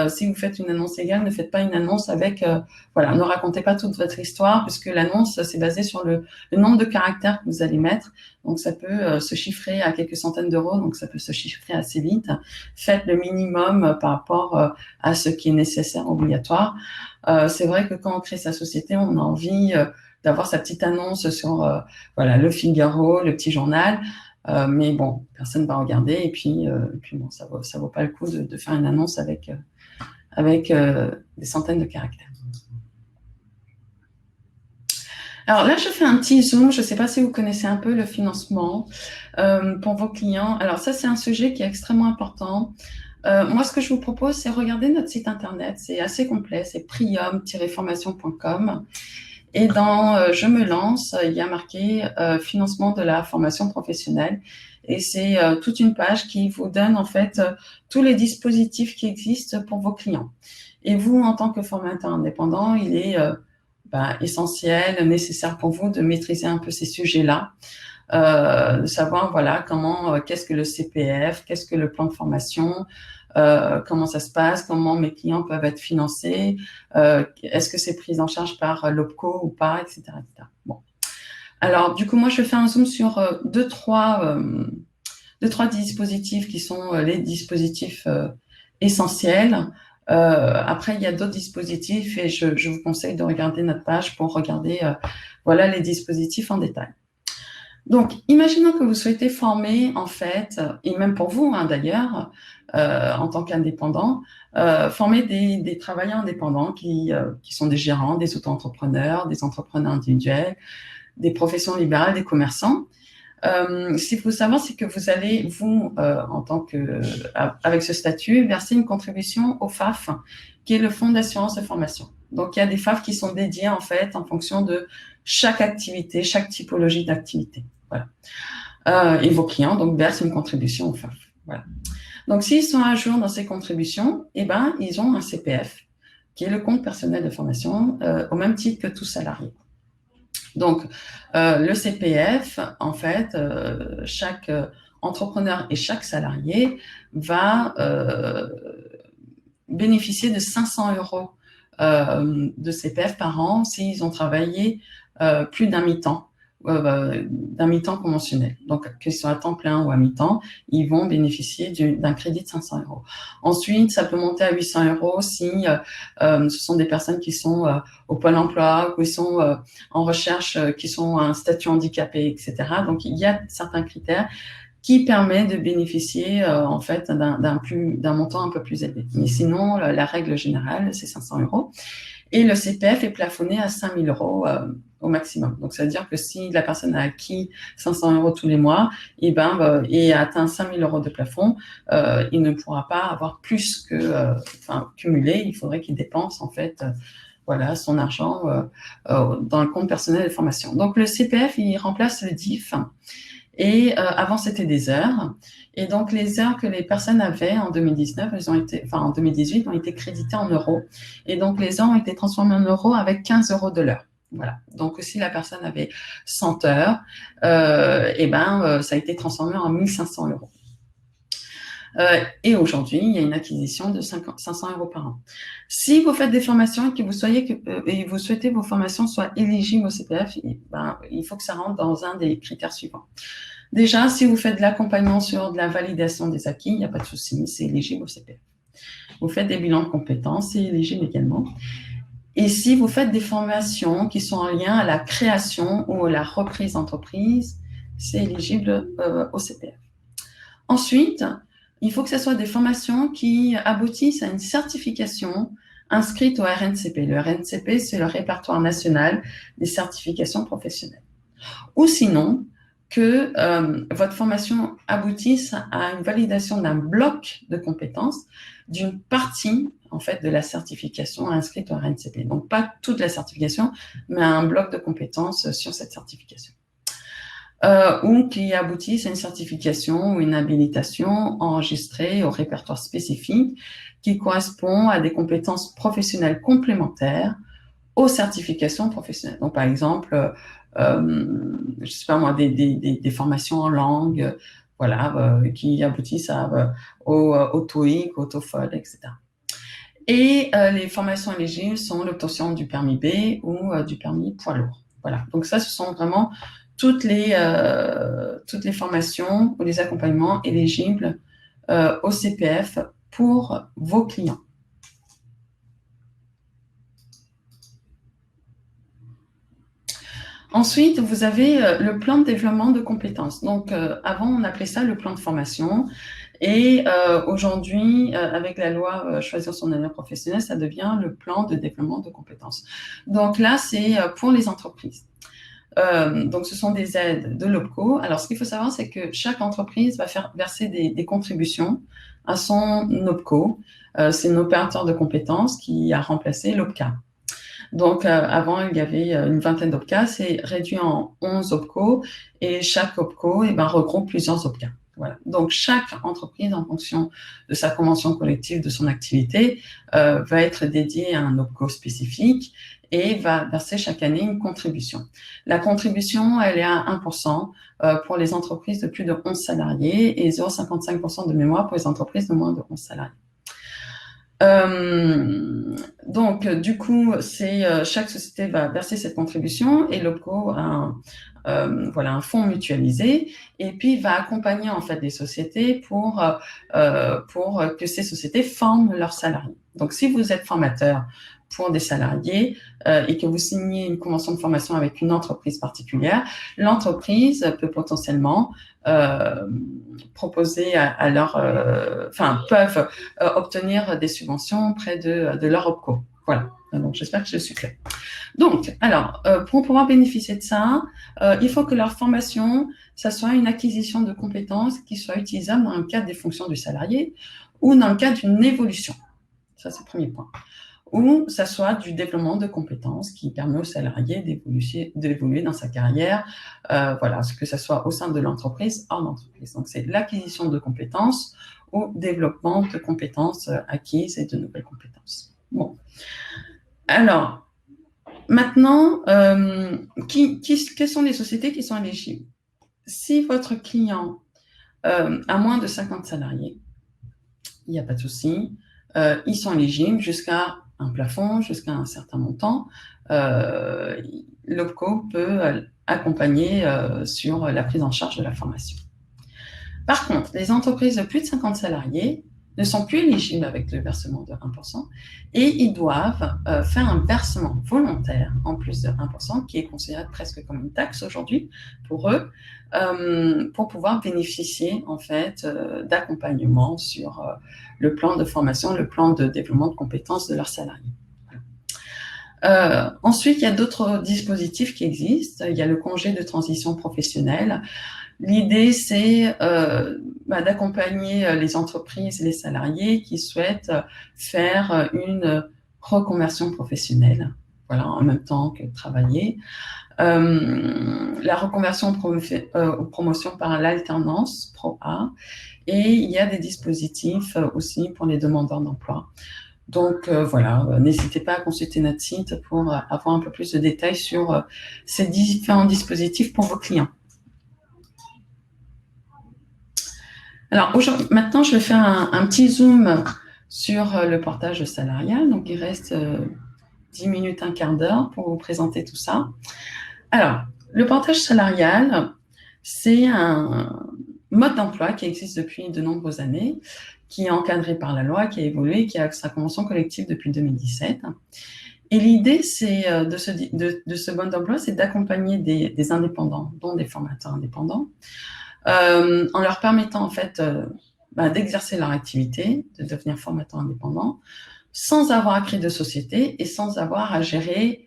si vous faites une annonce légale, ne faites pas une annonce avec, ne racontez pas toute votre histoire, puisque l'annonce, c'est basé sur le nombre de caractères que vous allez mettre. Donc, ça peut se chiffrer à quelques centaines d'euros, donc ça peut se chiffrer assez vite. Faites le minimum par rapport à ce qui est nécessaire, obligatoire. C'est vrai que quand on crée sa société, on a envie d'avoir sa petite annonce sur le Figaro, le petit journal. Mais bon, personne ne va regarder et puis bon, ça vaut pas le coup de faire une annonce avec des centaines de caractères. Alors là, je fais un petit zoom. Je ne sais pas si vous connaissez un peu le financement pour vos clients. Alors ça, c'est un sujet qui est extrêmement important. Moi, ce que je vous propose, c'est regarder notre site internet. C'est assez complet. C'est prium-formation.com. Et dans Je me lance, il y a marqué financement de la formation professionnelle. Et c'est toute une page qui vous donne en fait tous les dispositifs qui existent pour vos clients. Et vous, en tant que formateur indépendant, il est essentiel, nécessaire pour vous de maîtriser un peu ces sujets-là, de savoir qu'est-ce que le CPF, qu'est-ce que le plan de formation, comment ça se passe, comment mes clients peuvent être financés, est-ce que c'est pris en charge par l'OPCO ou pas, etc., etc. Bon. Alors, du coup, moi, je fais un zoom sur deux, trois dispositifs qui sont les dispositifs essentiels. Après, il y a d'autres dispositifs et je vous conseille de regarder notre page pour regarder les dispositifs en détail. Donc, imaginons que vous souhaitez former, en fait, et même pour vous d'ailleurs, en tant qu'indépendant, former des travailleurs indépendants qui sont des gérants, des auto-entrepreneurs, des entrepreneurs individuels, des professions libérales, des commerçants. Ce qu'il faut savoir, c'est que vous allez, avec ce statut, verser une contribution au FAF, qui est le Fonds d'assurance de formation. Donc, il y a des FAF qui sont dédiés, en fait, en fonction de chaque activité, chaque typologie d'activité. Voilà. Et vos clients, donc, versent une contribution au FAF. Voilà. Donc, s'ils sont à jour dans ces contributions, ils ont un CPF, qui est le compte personnel de formation, au même titre que tout salarié. Donc, le CPF, en fait, chaque entrepreneur et chaque salarié va bénéficier de 500 € de CPF par an s'ils ont travaillé plus d'un mi-temps conventionnel. Donc, qu'ils soient à temps plein ou à mi-temps, ils vont bénéficier d'un crédit de 500 €. Ensuite, ça peut monter à 800 € si ce sont des personnes qui sont au Pôle emploi ou qui sont en recherche, qui sont à un statut handicapé, etc. Donc, il y a certains critères qui permettent de bénéficier en fait d'un montant un peu plus élevé. Mais sinon, la règle générale, c'est 500 €. Et le CPF est plafonné à 5 000 € au maximum. Donc, ça veut dire que si la personne a acquis 500 € tous les mois et a atteint 5 000 € de plafond, il ne pourra pas avoir plus que cumulé. Il faudrait qu'il dépense en fait son argent dans le compte personnel de formation. Donc, le CPF, il remplace le DIF. Et avant, c'était des heures. Et donc, les heures que les personnes avaient en 2019, en 2018, ont été créditées en euros. Et donc, les heures ont été transformées en euros avec 15 € de l'heure. Voilà. Donc, si la personne avait 100 heures, ça a été transformé en 1 500 €. Et aujourd'hui, il y a une acquisition de 500 € par an. Si vous faites des formations et que vous souhaitez que vos formations soient éligibles au CPF, il faut que ça rentre dans un des critères suivants. Déjà, si vous faites de l'accompagnement sur de la validation des acquis, il n'y a pas de souci, c'est éligible au CPF. Vous faites des bilans de compétences, c'est éligible également. Et si vous faites des formations qui sont en lien à la création ou à la reprise d'entreprise, c'est éligible au CPF. Ensuite, il faut que ce soit des formations qui aboutissent à une certification inscrites au RNCP. Le RNCP, c'est le répertoire national des certifications professionnelles. Ou sinon, que votre formation aboutisse à une validation d'un bloc de compétences d'une partie en fait de la certification inscrite au RNCP. Donc pas toute la certification, mais un bloc de compétences sur cette certification. Ou qui aboutissent à une certification ou une habilitation enregistrée au répertoire spécifique qui correspond à des compétences professionnelles complémentaires aux certifications professionnelles. Donc, par exemple, je sais pas moi, des formations en langue, voilà, qui aboutissent au TOEIC, au TOEFL, etc. Et les formations éligibles sont l'obtention du permis B ou du permis poids lourd. Voilà. Donc ça, ce sont vraiment toutes les formations ou les accompagnements éligibles au CPF pour vos clients. Ensuite, vous avez le plan de développement de compétences. Donc, avant, on appelait ça le plan de formation. Et aujourd'hui, avec la loi Choisir son avenir professionnel, ça devient le plan de développement de compétences. Donc là, c'est pour les entreprises. Donc, ce sont des aides de l'OPCO. Alors, ce qu'il faut savoir, c'est que chaque entreprise va faire verser des contributions à son OPCO. C'est un opérateur de compétences qui a remplacé l'OPCA. Donc, avant, il y avait une vingtaine d'OPCA, c'est réduit en 11 OPCO et chaque OPCO regroupe plusieurs OPCA. Voilà. Donc, chaque entreprise, en fonction de sa convention collective, de son activité, va être dédiée à un OPCO spécifique et va verser chaque année une contribution. La contribution, elle est à 1% pour les entreprises de plus de 11 salariés et 0,55% de mémoire pour les entreprises de moins de 11 salariés. Donc, du coup, chaque société va verser cette contribution et l'OPCO a un fonds mutualisé et puis va accompagner en fait des sociétés pour que ces sociétés forment leurs salariés. Donc, si vous êtes formateur pour des salariés et que vous signez une convention de formation avec une entreprise particulière, l'entreprise peut potentiellement proposer peuvent obtenir des subventions auprès de leur OPCO. Voilà. Donc, j'espère que je suis claire. Donc, alors, pour pouvoir bénéficier de ça, il faut que leur formation, ça soit une acquisition de compétences qui soit utilisable dans le cadre des fonctions du salarié ou dans le cadre d'une évolution. Ça, c'est le premier point. Ou ça soit du développement de compétences qui permet au salarié d'évoluer dans sa carrière, que ce soit au sein de l'entreprise, hors d'entreprise. Donc, c'est l'acquisition de compétences ou développement de compétences acquises et de nouvelles compétences. Bon. Alors, maintenant, quelles sont les sociétés qui sont éligibles? Si votre client a moins de 50 salariés, il n'y a pas de souci. Ils sont éligibles jusqu'à un plafond, jusqu'à un certain montant. L'OPCO peut accompagner sur la prise en charge de la formation. Par contre, les entreprises de plus de 50 salariés ne sont plus éligibles avec le versement de 1% et ils doivent faire un versement volontaire en plus de 1% qui est considéré presque comme une taxe aujourd'hui pour eux pour pouvoir bénéficier en fait d'accompagnement sur le plan de formation, le plan de développement de compétences de leurs salariés. Ensuite, il y a d'autres dispositifs qui existent. Il y a le congé de transition professionnelle. L'idée, c'est d'accompagner les entreprises et les salariés qui souhaitent faire une reconversion professionnelle, voilà, en même temps que travailler. La reconversion promotion par l'alternance, ProA, et il y a des dispositifs aussi pour les demandeurs d'emploi. Donc n'hésitez pas à consulter notre site pour avoir un peu plus de détails sur ces différents dispositifs pour vos clients. Alors, maintenant, je vais faire un petit zoom sur le portage salarial. Donc, il reste 10 minutes, un quart d'heure pour vous présenter tout ça. Alors, le portage salarial, c'est un mode d'emploi qui existe depuis de nombreuses années, qui est encadré par la loi, qui a évolué, qui a sa convention collective depuis 2017. Et l'idée, c'est de ce mode d'emploi, c'est d'accompagner des indépendants, dont des formateurs indépendants, en leur permettant en fait d'exercer leur activité, de devenir formateur indépendant, sans avoir à créer de société et sans avoir à gérer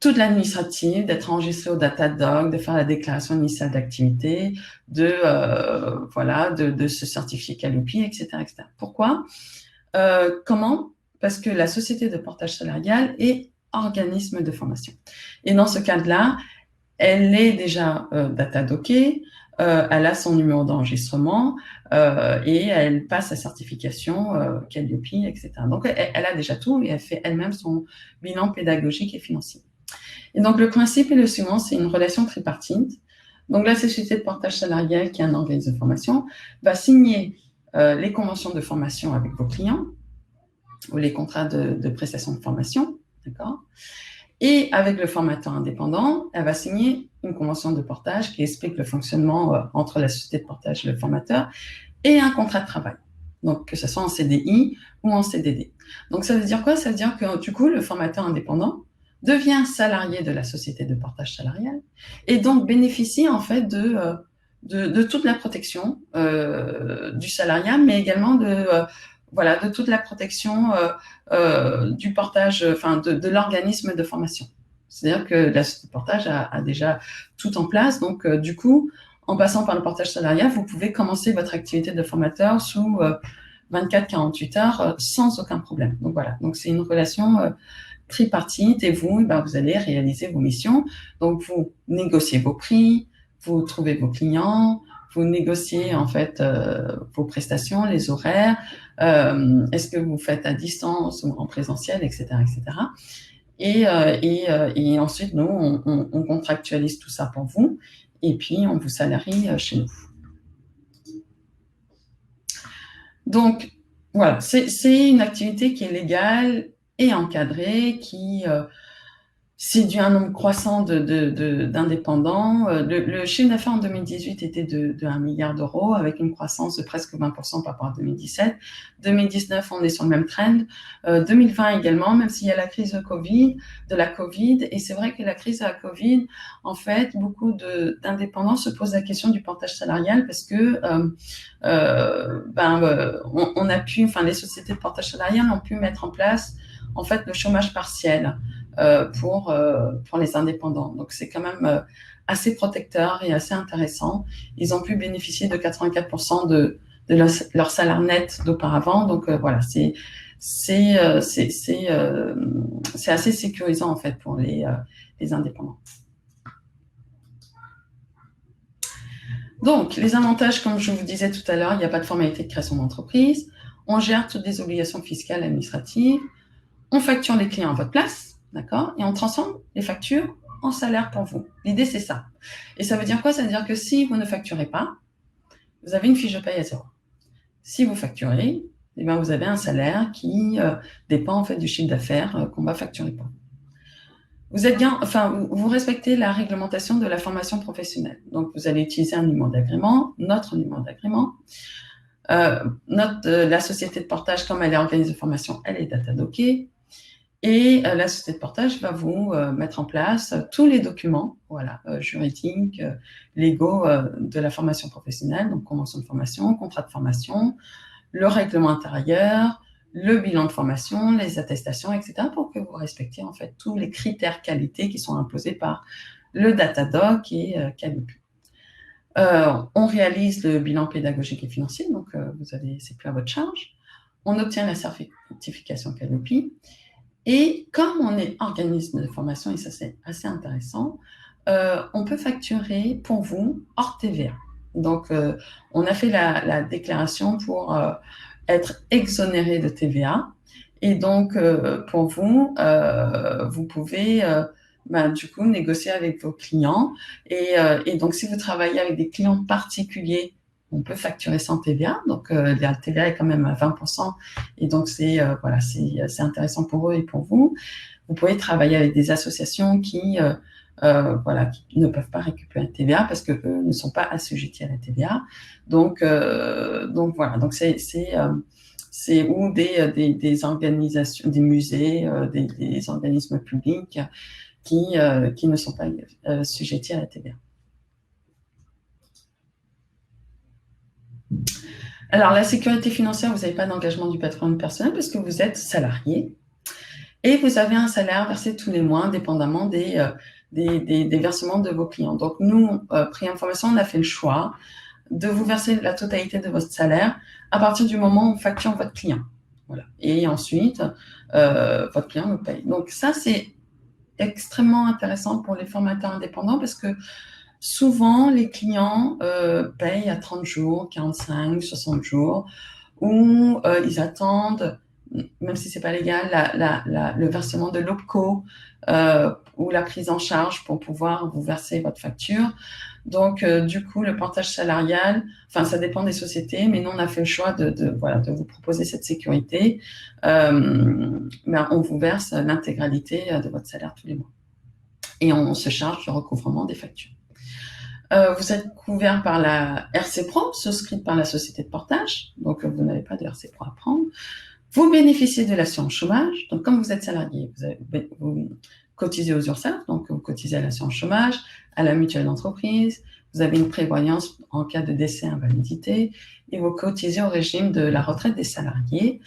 toute l'administrative, d'être enregistré au Datadog, de faire la déclaration initiale d'activité, de se certifier Calupi, etc., etc. Pourquoi? Comment? Parce que la société de portage salarial est organisme de formation. Et dans ce cadre-là, elle est déjà datadockée, elle a son numéro d'enregistrement et elle passe sa certification Calliope, etc. Donc, elle a déjà tout et elle fait elle-même son bilan pédagogique et financier. Et donc, le principe est le suivant, c'est une relation tripartite. Donc, la société de portage salarial, qui est un organisme de formation, va signer les conventions de formation avec vos clients ou les contrats de prestation de formation, d'accord? Et avec le formateur indépendant, elle va signer une convention de portage qui explique le fonctionnement entre la société de portage et le formateur et un contrat de travail. Donc, que ce soit en CDI ou en CDD. Donc, ça veut dire quoi? Ça veut dire que, du coup, le formateur indépendant devient salarié de la société de portage salarial et donc bénéficie, en fait, de toute la protection du salariat, mais également de toute la protection du portage, enfin, de l'organisme de formation. C'est-à-dire que la société de portage a déjà tout en place. Donc, du coup, en passant par le portage salarial, vous pouvez commencer votre activité de formateur sous 24-48 heures sans aucun problème. Donc voilà, donc c'est une relation tripartite et vous, vous allez réaliser vos missions. Donc vous négociez vos prix, vous trouvez vos clients, vous négociez en fait vos prestations, les horaires, est-ce que vous faites à distance ou en présentiel, etc., etc. Et ensuite, nous, on contractualise tout ça pour vous et puis on vous salarie chez nous. Donc, voilà, c'est une activité qui est légale et encadrée, qui séduit un nombre croissant d'indépendants. Le chiffre d'affaires en 2018 était de 1 milliard d'euros, avec une croissance de presque 20% par rapport à 2017. 2019, on est sur le même trend. 2020 également, même s'il y a la crise de la Covid. Et c'est vrai que la crise de la Covid, en fait, beaucoup d'indépendants se posent la question du portage salarial parce que on a pu, enfin, les sociétés de portage salarial ont pu mettre en place, en fait, le chômage partiel pour les indépendants. Donc, c'est quand même assez protecteur et assez intéressant. Ils ont pu bénéficier de 84% de leur salaire net d'auparavant. Donc, voilà, c'est assez sécurisant, en fait, pour les indépendants. Donc, les avantages, comme je vous disais tout à l'heure, il n'y a pas de formalité de création d'entreprise. On gère toutes les obligations fiscales et administratives. On facture les clients à votre place, d'accord? Et on transforme les factures en salaire pour vous. L'idée, c'est ça. Et ça veut dire quoi? Ça veut dire que si vous ne facturez pas, vous avez une fiche de paye à zéro. Si vous facturez, eh bien, vous avez un salaire qui dépend en fait du chiffre d'affaires qu'on va facturer pour vous. Vous respectez la réglementation de la formation professionnelle. Donc, vous allez utiliser un numéro d'agrément, notre numéro d'agrément. La société de portage, comme elle est organisée de formation, elle est datadockée. Et la société de portage va vous mettre en place tous les documents juridiques, légaux de la formation professionnelle, donc convention de formation, contrat de formation, le règlement intérieur, le bilan de formation, les attestations, etc., pour que vous respectiez en fait tous les critères qualité qui sont imposés par le Datadog et Calliope. On réalise le bilan pédagogique et financier, donc c'est plus à votre charge. On obtient la certification Calliope. Et comme on est organisme de formation, et ça c'est assez intéressant, on peut facturer pour vous hors TVA. Donc, on a fait la déclaration pour être exonéré de TVA. Et donc, pour vous, vous pouvez du coup négocier avec vos clients. Et donc, si vous travaillez avec des clients particuliers, on peut facturer sans TVA. Donc, la TVA est quand même à 20%. Et donc, c'est intéressant pour eux et pour vous. Vous pouvez travailler avec des associations qui ne peuvent pas récupérer la TVA parce que eux ne sont pas assujettis à la TVA. Donc voilà. Donc, c'est ou des organisations, des musées, des organismes publics qui ne sont pas assujettis à la TVA. Alors, la sécurité financière, vous n'avez pas d'engagement du patrimoine personnel parce que vous êtes salarié et vous avez un salaire versé tous les mois, indépendamment des versements de vos clients. Donc, nous, Prix Information, on a fait le choix de vous verser la totalité de votre salaire à partir du moment où on facture votre client. Voilà. Et ensuite, votre client nous paye. Donc, ça, c'est extrêmement intéressant pour les formateurs indépendants parce que souvent, les clients payent à 30 jours, 45, 60 jours, où ils attendent, même si ce n'est pas légal, le versement de l'OPCO ou la prise en charge pour pouvoir vous verser votre facture. Donc, du coup, le portage salarial, enfin, ça dépend des sociétés, mais nous, on a fait le choix de vous proposer cette sécurité. Ben, on vous verse l'intégralité de votre salaire tous les mois. Et on se charge du recouvrement des factures. Vous êtes couvert par la RC Pro, souscrite par la société de portage, donc vous n'avez pas de RC Pro à prendre. Vous bénéficiez de l'assurance chômage, donc comme vous êtes salarié, vous cotisez aux URSSAF, donc vous cotisez à l'assurance chômage, à la mutuelle d'entreprise, vous avez une prévoyance en cas de décès, invalidité, et vous cotisez au régime de la retraite des salariés.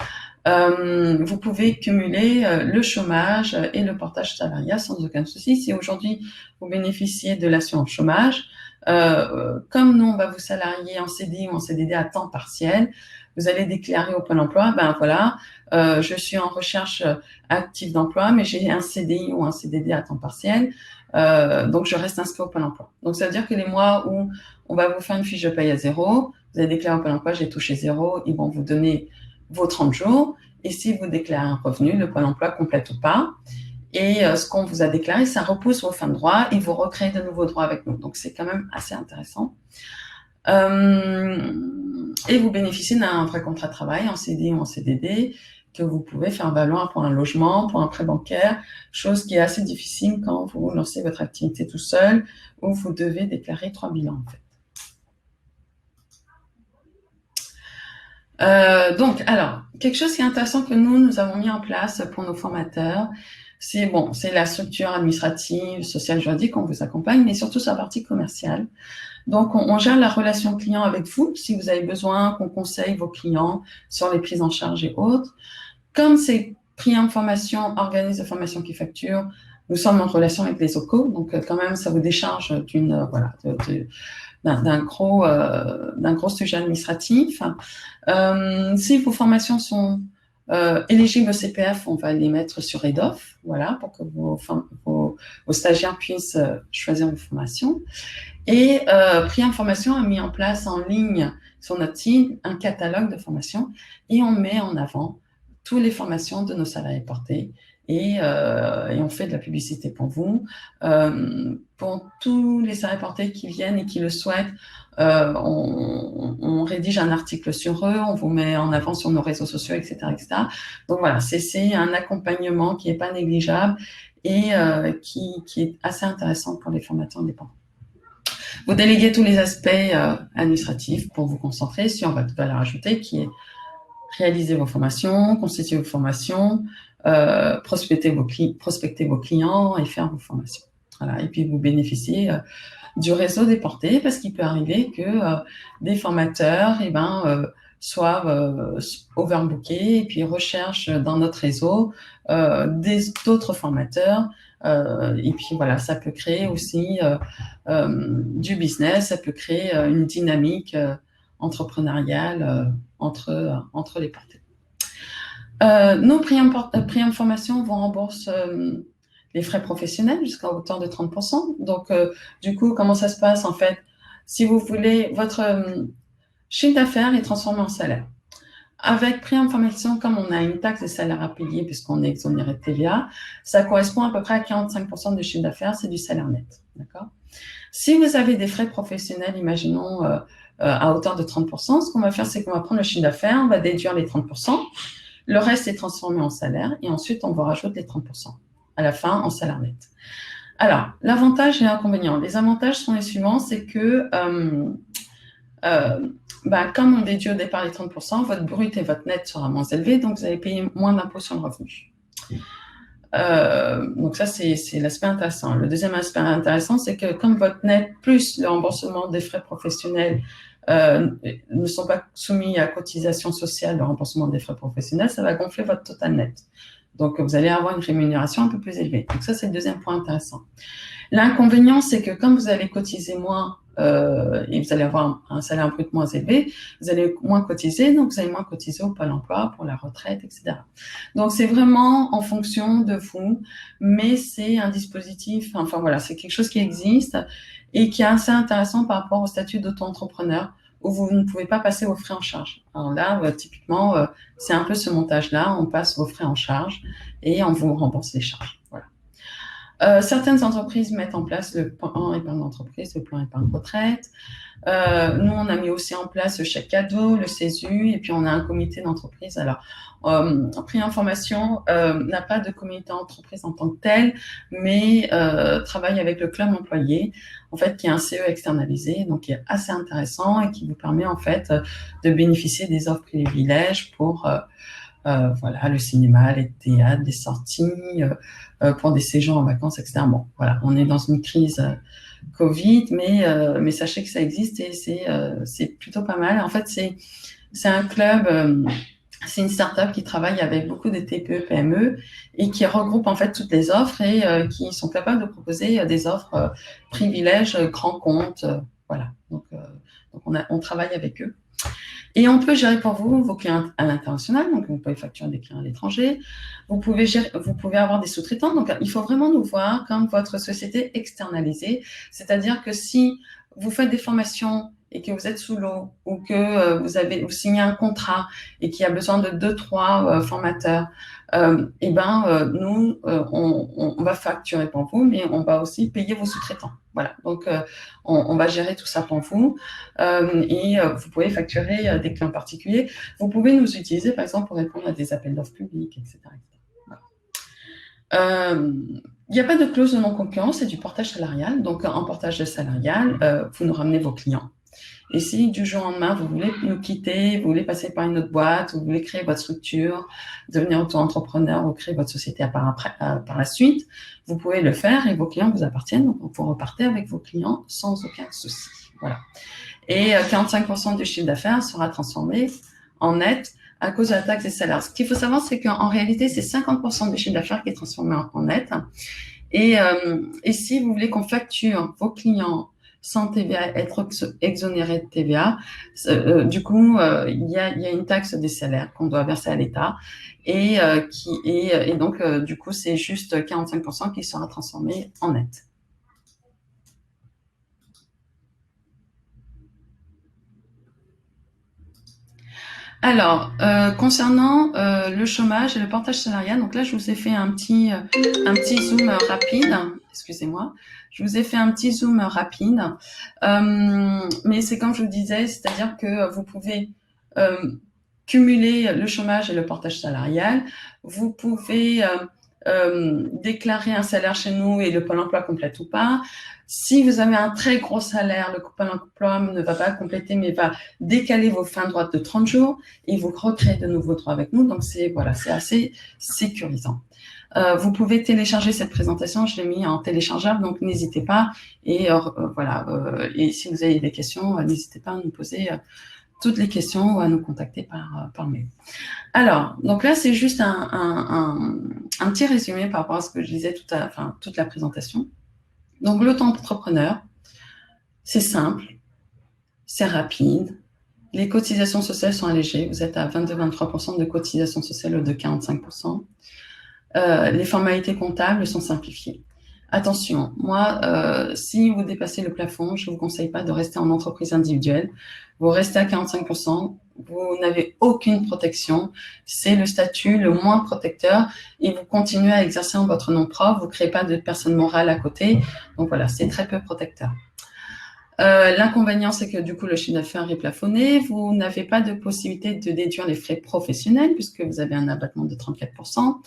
Vous pouvez cumuler le chômage et le portage salarial sans aucun souci. Si aujourd'hui vous bénéficiez de l'assurance chômage, comme nous on va vous salarier en CDI ou en CDD à temps partiel, vous allez déclarer au Pôle emploi, ben voilà, je suis en recherche active d'emploi, mais j'ai un CDI ou un CDD à temps partiel, donc je reste inscrit au Pôle emploi. Donc ça veut dire que les mois où on va vous faire une fiche de paye à zéro, vous allez déclarer au Pôle emploi, j'ai touché zéro, ils vont vous donner vos 30 jours, et si vous déclarez un revenu, le Pôle emploi complète ou pas, et ce qu'on vous a déclaré, ça repousse vos fins de droit et vous recréez de nouveaux droits avec nous. Donc, c'est quand même assez intéressant. Et vous bénéficiez d'un vrai contrat de travail en CDI ou en CDD que vous pouvez faire valoir pour un logement, pour un prêt bancaire, chose qui est assez difficile quand vous lancez votre activité tout seul, où vous devez déclarer 3 bilans en fait. Donc, alors, quelque chose qui est intéressant que nous avons mis en place pour nos formateurs, c'est la structure administrative, sociale, juridique, on vous accompagne, mais surtout sur la partie commerciale. Donc, on gère la relation client avec vous, si vous avez besoin qu'on conseille vos clients sur les prises en charge et autres. Comme c'est Prix Information, organisme de formation qui facture, nous sommes en relation avec les OCO, donc quand même, ça vous décharge d'un gros sujet administratif. Si vos formations sont éligibles au CPF, on va les mettre sur EDOF, voilà, pour que vos stagiaires puissent choisir vos formations. Et Prix Information a mis en place en ligne sur notre site un catalogue de formations et on met en avant toutes les formations de nos salariés portés. Et on fait de la publicité pour vous. Pour tous les salariés portés qui viennent et qui le souhaitent, on rédige un article sur eux, on vous met en avant sur nos réseaux sociaux, etc. etc. Donc voilà, c'est un accompagnement qui n'est pas négligeable et qui est assez intéressant pour les formateurs indépendants. Vous déléguez tous les aspects administratifs pour vous concentrer sur votre valeur ajoutée qui est réaliser vos formations, constituer vos formations, prospecter vos clients et faire vos formations. Voilà. Et puis, vous bénéficiez du réseau des portés parce qu'il peut arriver que des formateurs soient overbookés et puis recherchent dans notre réseau d'autres formateurs. Et puis, voilà, ça peut créer aussi du business, ça peut créer une dynamique entrepreneuriale entre les portées. Nos prix information vous remboursent les frais professionnels jusqu'à hauteur de 30%. Donc, du coup, comment ça se passe en fait? Si vous voulez, votre chiffre d'affaires est transformé en salaire. Avec Prix Information, comme on a une taxe de salaire à payer puisqu'on est exonéré de TVA, ça correspond à peu près à 45% du chiffre d'affaires, c'est du salaire net. D'accord? Si vous avez des frais professionnels, imaginons à hauteur de 30%, ce qu'on va faire, c'est qu'on va prendre le chiffre d'affaires, on va déduire les 30%, le reste est transformé en salaire et ensuite on vous rajoute les 30% à la fin en salaire net. Alors, l'avantage et l'inconvénient. Les avantages sont les suivants, c'est que comme on déduit au départ les 30%, votre brut et votre net sera moins élevé, donc vous allez payer moins d'impôts sur le revenu. Donc ça, c'est l'aspect intéressant. Le deuxième aspect intéressant, c'est que comme votre net plus le remboursement des frais professionnels ne sont pas soumis à cotisation sociale de remboursement des frais professionnels, ça va gonfler votre total net. Donc, vous allez avoir une rémunération un peu plus élevée. Donc, ça, c'est le deuxième point intéressant. L'inconvénient, c'est que comme vous allez cotiser moins et vous allez avoir un salaire brut moins élevé, vous allez moins cotiser, donc vous allez moins cotiser au Pôle emploi, pour la retraite, etc. Donc, c'est vraiment en fonction de vous, mais c'est un dispositif, enfin voilà, c'est quelque chose qui existe et qui est assez intéressant par rapport au statut d'auto-entrepreneur où vous ne pouvez pas passer vos frais en charge. Alors là, typiquement, c'est un peu ce montage-là, on passe vos frais en charge et on vous rembourse les charges. Voilà. Certaines entreprises mettent en place le plan épargne d'entreprise, le plan épargne retraite. Nous, on a mis aussi en place le chèque cadeau, le CESU, et puis on a un comité d'entreprise. Alors, Prix Information n'a pas de comité d'entreprise en tant que tel, mais travaille avec le club employé, en fait, qui est un CE externalisé, donc qui est assez intéressant et qui vous permet en fait de bénéficier des offres privilèges pour voilà, le cinéma, les théâtres, des sorties, pour des séjours en vacances, etc. Bon, voilà, on est dans une crise Covid, mais sachez que ça existe et c'est plutôt pas mal. En fait, c'est un club, c'est une start-up qui travaille avec beaucoup de TPE, PME et qui regroupe en fait toutes les offres et qui sont capables de proposer des offres privilèges, grands comptes, voilà. Donc on travaille avec eux. Et on peut gérer pour vous vos clients à l'international, donc vous pouvez facturer des clients à l'étranger. Vous pouvez avoir des sous-traitants. Donc, il faut vraiment nous voir comme votre société externalisée. C'est-à-dire que si vous faites des formations et que vous êtes sous l'eau ou que vous signez un contrat et qu'il y a besoin de 2-3 formateurs, nous, on va facturer pour vous, mais on va aussi payer vos sous-traitants. Voilà, donc on va gérer tout ça pour vous et vous pouvez facturer des clients particuliers. Vous pouvez nous utiliser, par exemple, pour répondre à des appels d'offres publics, etc. Il n'y a pas de clause de non-concurrence, c'est du portage salarial. Donc, en portage salarial, vous nous ramenez vos clients. Et si du jour au lendemain, vous voulez nous quitter, vous voulez passer par une autre boîte, vous voulez créer votre structure, devenir auto-entrepreneur ou créer votre société par la suite, vous pouvez le faire et vos clients vous appartiennent. Donc, vous repartez avec vos clients sans aucun souci. Voilà. Et 45% du chiffre d'affaires sera transformé en net à cause de la taxe des salaires. Ce qu'il faut savoir, c'est qu'en réalité, c'est 50% du chiffre d'affaires qui est transformé en net. Et si vous voulez qu'on facture vos clients sans TVA, être exonéré de TVA, du coup, il y a une taxe des salaires qu'on doit verser à l'État et donc, du coup, c'est juste 45% qui sera transformé en net. Alors, concernant le chômage et le portage salarial, donc là, je vous ai fait un petit zoom rapide. Excusez-moi. Je vous ai fait un petit zoom rapide. Mais c'est comme je vous disais, c'est-à-dire que vous pouvez cumuler le chômage et le portage salarial. Vous pouvez déclarer un salaire chez nous et le Pôle emploi complète ou pas. Si vous avez un très gros salaire, le Pôle emploi ne va pas compléter, mais va décaler vos fins de droits de 30 jours et vous recréez de nouveaux droits avec nous. Donc, c'est assez sécurisant. Vous pouvez télécharger cette présentation, je l'ai mis en téléchargeable, donc n'hésitez pas. Et voilà. Et si vous avez des questions, n'hésitez pas à nous poser toutes les questions ou à nous contacter par mail. Alors, donc là, c'est juste un petit résumé par rapport à ce que je disais toute la présentation. Donc, l'auto-entrepreneur, c'est simple, c'est rapide, les cotisations sociales sont allégées, vous êtes à 22-23% de cotisations sociales au lieu de 45%. Les formalités comptables sont simplifiées. Attention, moi, si vous dépassez le plafond, je ne vous conseille pas de rester en entreprise individuelle. Vous restez à 45%, vous n'avez aucune protection. C'est le statut le moins protecteur et vous continuez à exercer en votre nom propre. Vous ne créez pas de personne morale à côté. Donc voilà, c'est très peu protecteur. L'inconvénient, c'est que du coup, le chiffre d'affaires est plafonné. Vous n'avez pas de possibilité de déduire les frais professionnels puisque vous avez un abattement de 34%.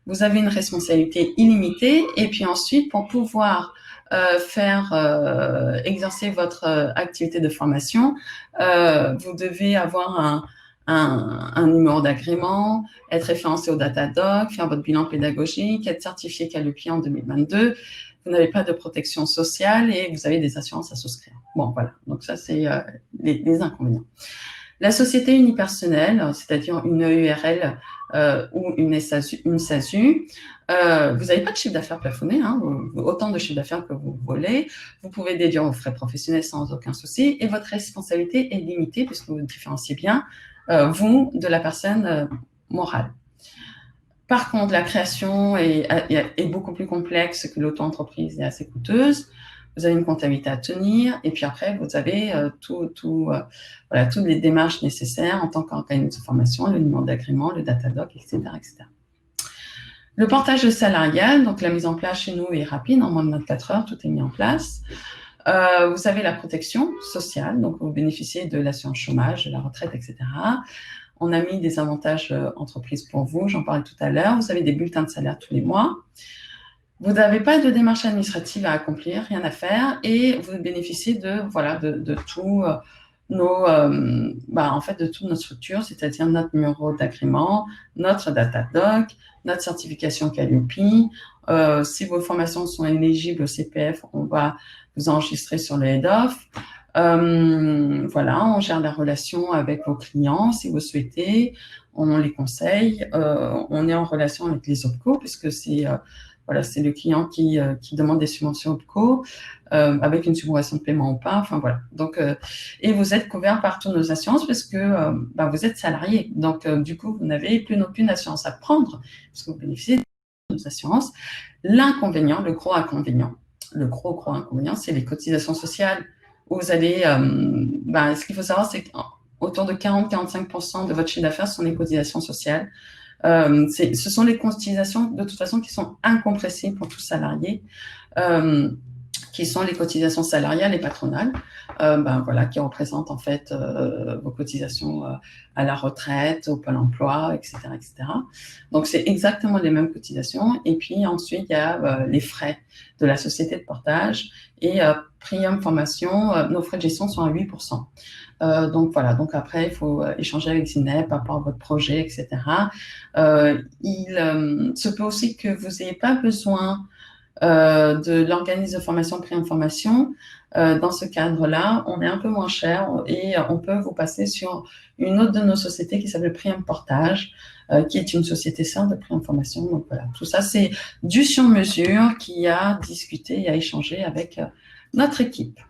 Vous avez une responsabilité illimitée et puis ensuite, pour pouvoir exercer votre activité de formation, vous devez avoir un numéro d'agrément, être référencé au Datadoc, faire votre bilan pédagogique, être certifié Qualuppi en 2022. vous n'avez pas de protection sociale et vous avez des assurances à souscrire. Bon, voilà. Donc ça, c'est les inconvénients. La société unipersonnelle, c'est-à-dire une EURL ou une SASU, vous n'avez pas de chiffre d'affaires plafonné, hein, autant de chiffre d'affaires que vous voulez. Vous pouvez déduire vos frais professionnels sans aucun souci et votre responsabilité est limitée puisque vous différenciez bien vous de la personne morale. Par contre, la création est beaucoup plus complexe que l'auto-entreprise et assez coûteuse. Vous avez une comptabilité à tenir et puis après, vous avez toutes les démarches nécessaires en tant qu'organisme de formation, le numéro d'agrément, le Datadoc, etc., etc. Le portage salarial, donc la mise en place chez nous est rapide, en moins de 24 heures, tout est mis en place. Vous avez la protection sociale, donc vous bénéficiez de l'assurance chômage, de la retraite, etc. On a mis des avantages entreprises pour vous, j'en parlais tout à l'heure. Vous avez des bulletins de salaire tous les mois. Vous n'avez pas de démarche administrative à accomplir, rien à faire, et vous bénéficiez de tout de toute notre structure, c'est-à-dire notre numéro d'agrément, notre Datadoc, notre certification Calliope. Si vos formations sont éligibles au CPF, on va vous enregistrer sur le head-off. On gère la relation avec vos clients si vous souhaitez, on les conseille, on est en relation avec les OPCO puisque c'est le client qui demande des subventions OPCO avec une subvention de paiement ou pas, Donc, et vous êtes couvert par toutes nos assurances parce que vous êtes salarié, donc du coup vous n'avez plus aucune assurance à prendre parce que vous bénéficiez de nos assurances. L'inconvénient, le gros inconvénient, c'est les cotisations sociales. Vous allez, ce qu'il faut savoir, c'est qu'autour de 40-45% de votre chiffre d'affaires sont les cotisations sociales. Ce sont les cotisations, de toute façon, qui sont incompressibles pour tout salarié, qui sont les cotisations salariales et patronales, qui représentent en fait vos cotisations à la retraite, au Pôle emploi, etc., etc. Donc, c'est exactement les mêmes cotisations. Et puis, ensuite, il y a les frais de la société de portage et Prium Formation, nos frais de gestion sont à 8%. Donc après, il faut échanger avec Zineb par rapport à votre projet, etc. Il se peut aussi que vous n'ayez pas besoin de l'organisme de formation Prium Formation. Dans ce cadre-là, on est un peu moins cher et on peut vous passer sur une autre de nos sociétés qui s'appelle Prium Portage, qui est une société sœur de Prium Formation. Donc voilà, tout ça, c'est du sur-mesure qui a discuté et a échangé avec notre équipe.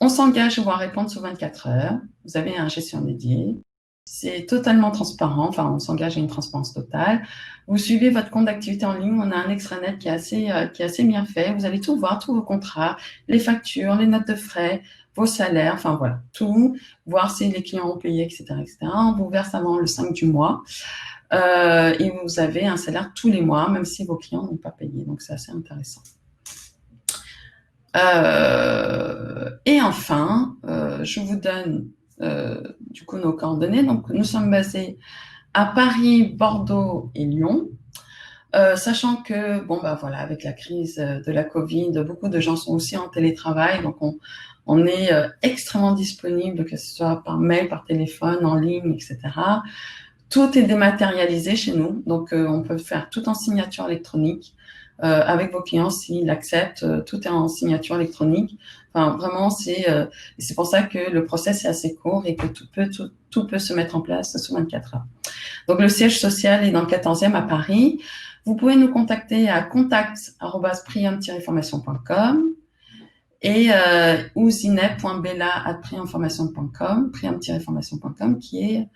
On s'engage à vous répondre sous 24 heures. Vous avez un gestion dédié. C'est totalement transparent. Enfin, on s'engage à une transparence totale. Vous suivez votre compte d'activité en ligne. On a un extranet qui est assez bien fait. Vous allez tout voir, tous vos contrats, les factures, les notes de frais, vos salaires, tout. Voir si les clients ont payé, etc., etc. On vous verse avant le 5 du mois. Et vous avez un salaire tous les mois, même si vos clients n'ont pas payé. Donc, c'est assez intéressant. Et enfin, je vous donne du coup nos coordonnées. Donc, nous sommes basés à Paris, Bordeaux et Lyon. Sachant que, avec la crise de la Covid, beaucoup de gens sont aussi en télétravail. Donc, on est extrêmement disponible, que ce soit par mail, par téléphone, en ligne, etc. Tout est dématérialisé chez nous. Donc, on peut faire tout en signature électronique. Avec vos clients s'ils acceptent, tout est en signature électronique. Vraiment, c'est pour ça que le process est assez court et que tout peut se mettre en place sous 24 heures. Donc, le siège social est dans le 14e à Paris. Vous pouvez nous contacter à contact@prium-formation.com et ou zineb.bella@priumformation.com, prium-formation.com, qui est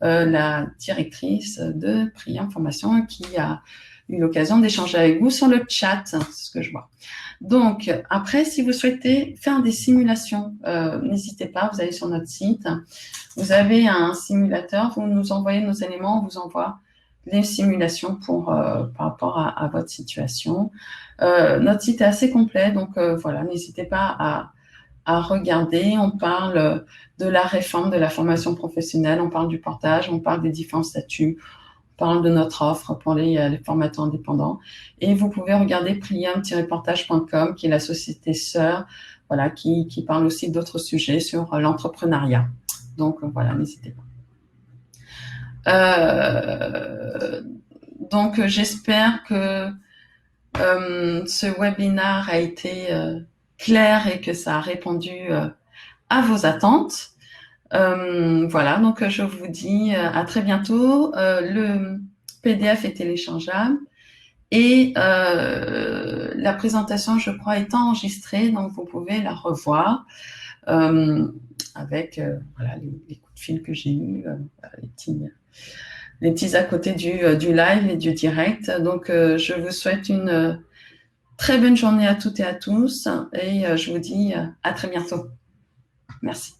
la directrice de Prium Formation qui a eu l'occasion d'échanger avec vous sur le chat, c'est ce que je vois. Donc, après, si vous souhaitez faire des simulations, n'hésitez pas, vous allez sur notre site, vous avez un simulateur, vous nous envoyez nos éléments, on vous envoie les simulations par rapport à votre situation. Notre site est assez complet, donc n'hésitez pas à regarder. On parle de la réforme de la formation professionnelle, on parle du portage, on parle des différents statuts, on parle de notre offre pour les formateurs indépendants. Et vous pouvez regarder prium-portage.com, qui est la société sœur, qui parle aussi d'autres sujets sur l'entrepreneuriat. Donc n'hésitez pas. Donc j'espère que ce webinaire a été clair et que ça a répondu à vos attentes. Voilà, donc je vous dis à très bientôt. Le PDF est téléchargeable et la présentation, je crois, est enregistrée, donc vous pouvez la revoir avec voilà, les coups de fil que j'ai eus, les petits à côté du live et du direct. Donc, je vous souhaite une très bonne journée à toutes et à tous et je vous dis à très bientôt. Merci.